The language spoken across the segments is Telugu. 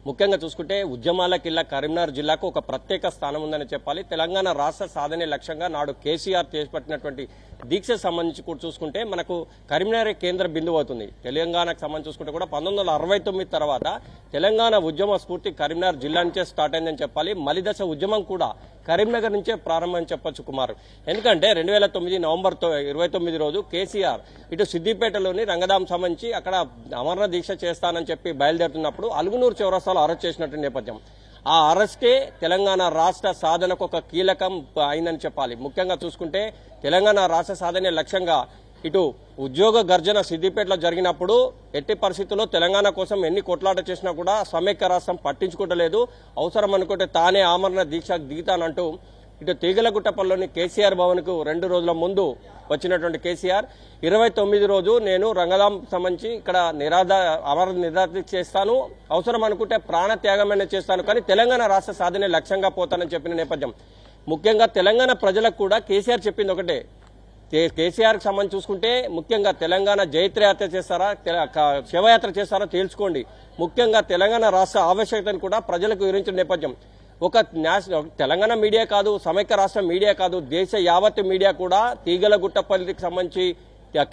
ముఖ్యంగా చూసుకుంటే ఉద్యమాల కిల్ల కరీంనగర్ జిల్లాకు ఒక ప్రత్యేక స్థానం ఉందని చెప్పాలి. తెలంగాణ రాష్ట్ర సాధనే లక్ష్యంగా నాడు కేసీఆర్ చేపట్టినటువంటి దీక్షకు సంబంధించి కూడా చూసుకుంటే మనకు కరీంనగర్ కేంద్ర బిందువు అవుతుంది. తెలంగాణకు సంబంధించి చూసుకుంటే కూడా 1969 తర్వాత తెలంగాణ ఉద్యమ స్ఫూర్తి కరీంనగర్ జిల్లా నుంచే స్టార్ట్ అయిందని చెప్పాలి. మలిదశ ఉద్యమం కూడా కరీంనగర్ నుంచే ప్రారంభం చెప్పొచ్చు కుమార్. ఎందుకంటే 2009 నవంబర్ 29 రోజు కేసీఆర్ ఇటు సిద్దిపేటలోని రంగదాం సంబంధించి అక్కడ అమరణ దీక్ష చేస్తానని చెప్పి బయలుదేరుతున్నప్పుడు అలుగునూరు చౌరస్తాలో అరెస్ట్ చేసినట్టు నేపథ్యం. ఆ అరెస్టే తెలంగాణ రాష్ట్ర సాధనకు ఒక కీలకం అయిందని చెప్పాలి. ముఖ్యంగా చూసుకుంటే తెలంగాణ రాష్ట్ర సాధనే లక్ష్యంగా ఇటు ఉద్యోగ గర్జన సిద్దిపేటలో జరిగినప్పుడు ఎట్టి పరిస్థితుల్లో తెలంగాణ కోసం ఎన్ని కొట్లాట చేసినా కూడా సమైక్య రాష్ట్రం పట్టించుకోవట్లేదు. అవసరం అనుకుంటే తానే ఆమరణ దీక్ష దిగుతానంటూ ఇటు తీగలగుట్టపల్లిలోని కేసీఆర్ భవన్ కు 2 రోజుల ముందు వచ్చినటువంటి కేసీఆర్ 29 రోజు నేను రంగదాం సంబంధించి ఇక్కడ అమరణ నిరాదీక్ష చేస్తాను, అవసరం అనుకుంటే ప్రాణ త్యాగమైన చేస్తాను, కానీ తెలంగాణ రాష్ట్ర సాధనే లక్ష్యంగా పోతానని చెప్పిన నేపథ్యం. ముఖ్యంగా తెలంగాణ ప్రజలకు కూడా కేసీఆర్ చెప్పింది ఒకటే. కేసీఆర్ కి సంబంధించి చూసుకుంటే ముఖ్యంగా తెలంగాణ జైత్రయాత్ర చేస్తారా, శవయాత్ర చేస్తారా తేల్చుకోండి. ముఖ్యంగా తెలంగాణ రాష్ట్ర ఆవశ్యకతను కూడా ప్రజలకు వివరించిన నేపథ్యం. ఒక తెలంగాణ మీడియా కాదు, సమైక్య రాష్ట్ర మీడియా కాదు, దేశ యావత్ మీడియా కూడా తీగలగుట్టపల్లికి సంబంధించి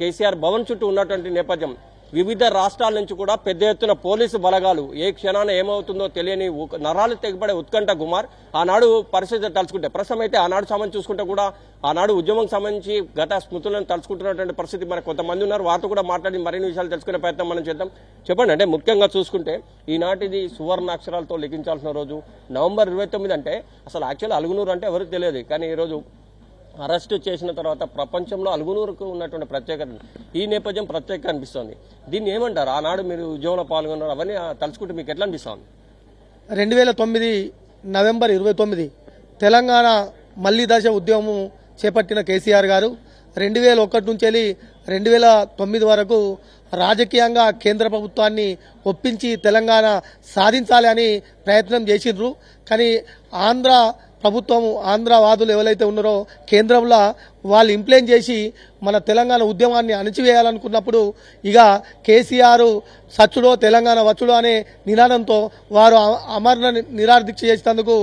కేసీఆర్ భవన్ చుట్టూ ఉన్నటువంటి నేపథ్యం. వివిధ రాష్ట్రాల నుంచి కూడా పెద్ద ఎత్తున పోలీసు బలగాలు, ఏ క్షణాన ఏమవుతుందో తెలియని నరాలు తెగిపడే ఉత్కంఠ గుమార్. ఆనాడు పరిస్థితి తలుచుకుంటే ప్రస్తుతం అయితే ఆనాడు సంబంధించి చూసుకుంటే కూడా ఆనాడు ఉద్యమం సంబంధించి గత స్మృతులను తలుచుకుంటున్నటువంటి పరిస్థితి మనకు కొంతమంది ఉన్నారు. వారితో కూడా మాట్లాడి మరిన్ని విషయాలు తెలుసుకునే ప్రయత్నం మనం చేద్దాం. చెప్పండి, అంటే ముఖ్యంగా చూసుకుంటే ఈనాటిది సువర్ణాక్షరాలతో లిఖించాల్సిన రోజు నవంబర్ 29 అంటే అసలు యాక్చువల్ అలుగునూరు అంటే ఎవరికి తెలియదు, కానీ ఈరోజు అరెస్టు చేసిన తర్వాత ప్రపంచంలో అలుగునూరుకు ఉన్నటువంటి ప్రత్యేకత, ఈ నేపథ్యం ప్రత్యేక అనిపిస్తోంది. దీన్ని ఏమంటారు? ఆనాడు మీరు ఉద్యమంలో పాల్గొన్నారు, అవన్నీ తలుచుకుంటే మీకు ఎట్లా అనిపిస్తోంది? 2009 నవంబర్ 29 తెలంగాణ మళ్లీ దశ ఉద్యమం చేపట్టిన కేసీఆర్ గారు 2001 నుంచి వెళ్ళి 2009 వరకు రాజకీయంగా కేంద్ర ప్రభుత్వాన్ని ఒప్పించి తెలంగాణ సాధించాలి అని ప్రయత్నం చేసిండ్రు. కానీ ఆంధ్ర ప్రభుత్వం, ఆంధ్ర వాదులు ఎవరైతే ఉన్నారో కేంద్రంలో వాళ్ళు ఇంప్లైన్ చేసి మన తెలంగాణ ఉద్యమాన్ని అణచివేయాలనుకున్నప్పుడు ఇక కేసీఆర్ సచ్చుడో తెలంగాణ వచ్చుడో అనే నినాదంతో వారు అమరణ నిరాదీక్ష చేసినందుకు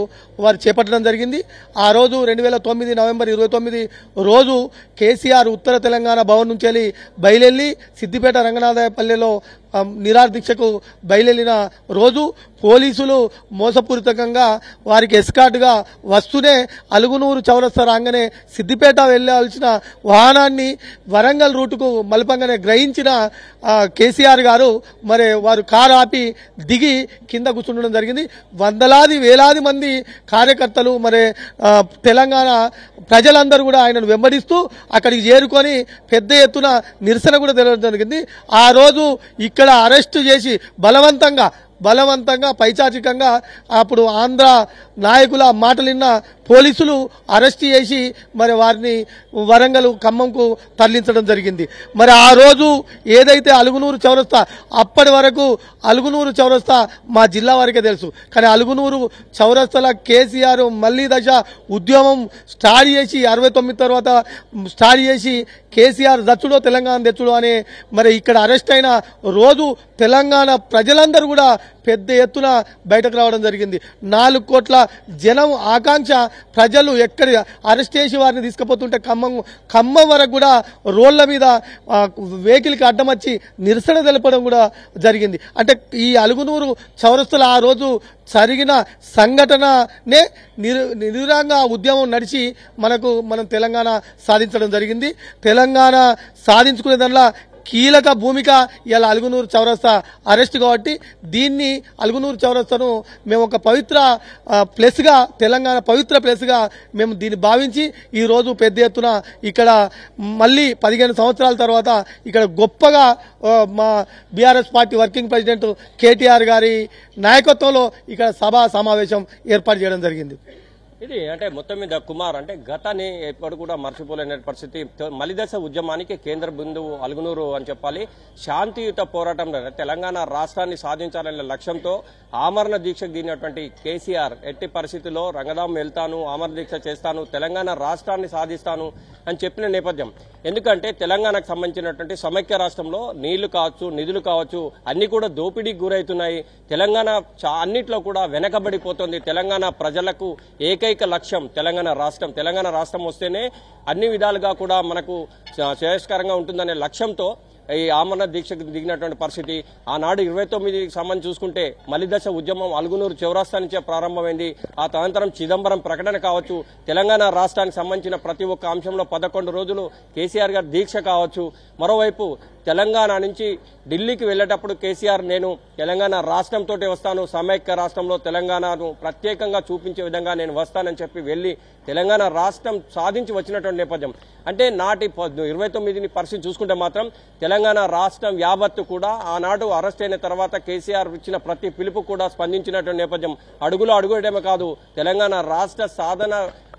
వారు చేపట్టడం జరిగింది. ఆ రోజు 2009 నవంబర్ 29 రోజు కేసీఆర్ ఉత్తర తెలంగాణ భవన్ నుంచి వెళ్ళి బయలుదేరి సిద్దిపేట రంగనాథపల్లెలో నిరాదీక్షకు బయలుదేరిన రోజు పోలీసులు మోసపూరితంగా వారికి ఎస్కార్ట్గా వస్తూనే అలుగునూరు చౌరస్తా రాగానే సిద్దిపేట వెళ్లాల్సిన వాహనాన్ని వరంగల్ రూటుకు మలపంగానే గ్రహించిన కేసీఆర్ గారు మరి వారు కారు ఆపి దిగి కింద కూర్చుండడం జరిగింది. వేలాది మంది కార్యకర్తలు మరి తెలంగాణ ప్రజలందరూ కూడా ఆయనను వెంబడిస్తూ అక్కడికి చేరుకొని పెద్ద ఎత్తున నిరసన కూడా తెలవడం జరిగింది. ఆ రోజు ఇక్కడ అరెస్టు చేసి బలవంతంగా పైచాచికంగా అప్పుడు ఆంధ్ర నాయకుల మాటలిన్న పోలీసులు అరెస్ట్ చేసి మరి వారిని వరంగల్ ఖమ్మంకు తరలించడం జరిగింది. మరి ఆ రోజు ఏదైతే అలుగునూరు చౌరస్తా, అప్పటి వరకు అలుగునూరు చౌరస్తా మా జిల్లా వారికే తెలుసు, కానీ అలుగునూరు చౌరస్తాల కేసీఆర్ మళ్లీ దశ ఉద్యమం స్టార్ట్ చేసి 69 తర్వాత స్టార్ట్ చేసి కేసీఆర్ దచ్చుడో తెలంగాణ తెచ్చుడో అనే మరి ఇక్కడ అరెస్ట్ అయిన రోజు తెలంగాణ ప్రజలందరూ కూడా పెద్ద ఎత్తున బయటకు రావడం జరిగింది. 4 కోట్ల జనం ఆకాంక్ష, ప్రజలు ఎక్కడ అరెస్ట్ చేసి వారిని తీసుకుపోతుంటే ఖమ్మం వరకు కూడా రోడ్ల మీద వెహికల్కి అడ్డం వచ్చి నిరసన తెలపడం కూడా జరిగింది. అంటే ఈ అలుగునూరు చౌరస్తల ఆ రోజు జరిగిన సంఘటననే నిరురంగా ఉద్యమం నడిచి మనం తెలంగాణ సాధించడం జరిగింది. తెలంగాణ సాధించుకునే దానిలో కీలక భూమిక ఇలా అలుగునూరు చౌరస్తా అరెస్ట్ కాబట్టి దీన్ని అలుగునూరు చౌరస్తాను మేము ఒక పవిత్ర ప్లేస్గా, తెలంగాణ పవిత్ర ప్లేస్గా మేము దీన్ని భావించి ఈరోజు పెద్ద ఎత్తున ఇక్కడ మళ్ళీ 15 సంవత్సరాల తర్వాత ఇక్కడ గొప్పగా మా BRS party working president KTR గారి నాయకత్వంలో ఇక్కడ సభా సమావేశం ఏర్పాటు చేయడం జరిగింది. ఇది అంటే మొత్తం మీద కుమార్ అంటే గతాన్ని ఎప్పుడు కూడా మర్చిపోలేని పరిస్థితి. మలిదశ ఉద్యమానికి కేంద్ర బిందువు అలుగునూరు అని చెప్పాలి. శాంతియుత పోరాటంలో తెలంగాణ రాష్ట్రాన్ని సాధించాలనే లక్ష్యంతో ఆమరణ దీక్షకు దిగినటువంటి కేసీఆర్ ఎట్టి పరిస్థితుల్లో రంగదాం వెళ్తాను, ఆమరణ దీక్ష చేస్తాను, తెలంగాణ రాష్ట్రాన్ని సాధిస్తాను అని చెప్పిన నేపథ్యం. ఎందుకంటే తెలంగాణకు సంబంధించినటువంటి సమైక్య రాష్ట్రంలో నీళ్లు కావచ్చు, నిధులు కావచ్చు, అన్ని కూడా దోపిడీకి గురవుతున్నాయి. తెలంగాణ అన్నిట్లో కూడా వెనకబడిపోతుంది. తెలంగాణ ప్రజలకు ఏకైక లక్ష్యం తెలంగాణ రాష్ట్రం. తెలంగాణ రాష్ట్రం వస్తేనే అన్ని విధాలుగా కూడా మనకు శ్రేయస్కరంగా ఉంటుందనే లక్ష్యంతో ఈ ఆమరణ దీక్షకు దిగినటువంటి పరిస్థితి. ఆనాడు 29కి సంబంధించి చూసుకుంటే మలిదశ ఉద్యమం అలుగునూరు చౌరస్తా నుంచే ప్రారంభమైంది. ఆ తదనంతరం చిదంబరం ప్రకటన కావచ్చు, తెలంగాణ రాష్ట్రానికి సంబంధించిన ప్రతి ఒక్క అంశంలో 11 రోజులు కేసీఆర్ గారి దీక్ష కావచ్చు. మరోవైపు తెలంగాణ నుంచి ఢిల్లీకి వెళ్లేటప్పుడు కేసీఆర్ నేను తెలంగాణ రాష్ట్రంతో వస్తాను, సమైక్య రాష్ట్రంలో తెలంగాణను ప్రత్యేకంగా చూపించే విధంగా నేను వస్తానని చెప్పి వెళ్లి తెలంగాణ రాష్ట్రం సాధించి వచ్చినటువంటి నేపథ్యం. అంటే నాటి 29ని పరిస్థితి చూసుకుంటే మాత్రం తెలంగాణ రాష్ట్రం యావత్తు కూడా ఆనాడు అరెస్ట్ అయిన తర్వాత కేసీఆర్ ఇచ్చిన ప్రతి పిలుపు కూడా స్పందించినటువంటి నేపథ్యం. అడుగులో అడుగుడమే కాదు, తెలంగాణ రాష్ట్ర సాధన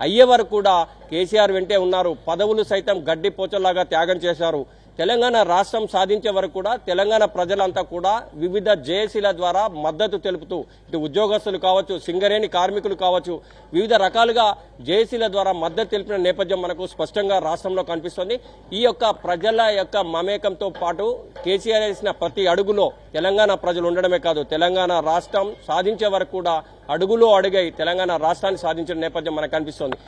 అయ్యే వరకు కూడా కేసీఆర్ వెంటే ఉన్నారు. పదవులు సైతం గడ్డి పోచల్లాగా త్యాగం చేశారు. తెలంగాణ రాష్ట్రం సాధించే వరకు కూడా తెలంగాణ ప్రజలంతా కూడా వివిధ జేఏసీల ద్వారా మద్దతు తెలుపుతూ ఇటు ఉద్యోగస్తులు కావచ్చు, సింగరేణి కార్మికులు కావచ్చు, వివిధ రకాలుగా జేఏసీల ద్వారా మద్దతు తెలిపిన నేపథ్యం మనకు స్పష్టంగా రాష్ట్రంలో కనిపిస్తోంది. ఈ యొక్క ప్రజల యొక్క మమేకంతో పాటు కేసీఆర్ వేసిన ప్రతి అడుగులో తెలంగాణ ప్రజలు ఉండడమే కాదు, తెలంగాణ రాష్ట్రం సాధించే వరకు కూడా అడుగులో అడుగై తెలంగాణ రాష్ట్రాన్ని సాధించిన నేపథ్యం మనకు కనిపిస్తోంది.